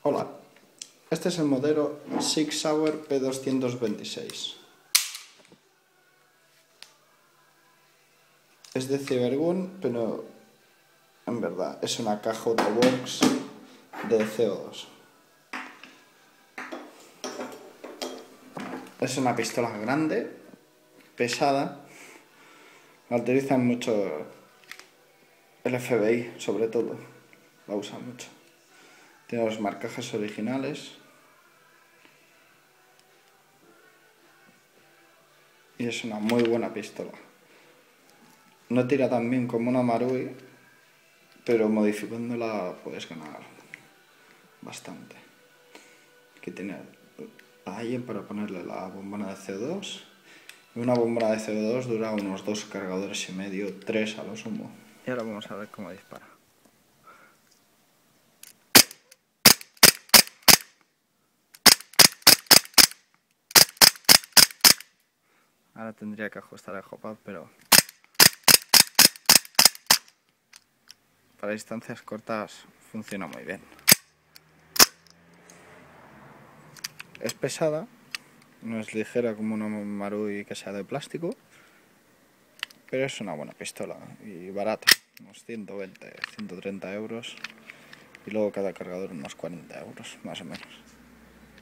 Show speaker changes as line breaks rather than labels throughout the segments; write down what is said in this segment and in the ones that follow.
Hola, este es el modelo Sig Sauer P226. Es de Cibergun, pero en verdad es una caja Autobox de CO2. Es una pistola grande, pesada, la utilizan mucho el FBI, sobre todo, la usan mucho. Tiene los marcajes originales y es una muy buena pistola. No tira tan bien como una Marui, pero modificándola puedes ganar bastante. Aquí tiene ahí para ponerle la bombona de CO2. Y una bombona de CO2 dura unos 2 cargadores y medio, 3 a lo sumo. Y ahora vamos a ver cómo dispara. Ahora tendría que ajustar el hop-up, pero para distancias cortas funciona muy bien. Es pesada, no es ligera como una Marui que sea de plástico, pero es una buena pistola y barata, unos 120, 130 euros, y luego cada cargador unos 40 euros, más o menos.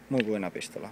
Muy buena pistola.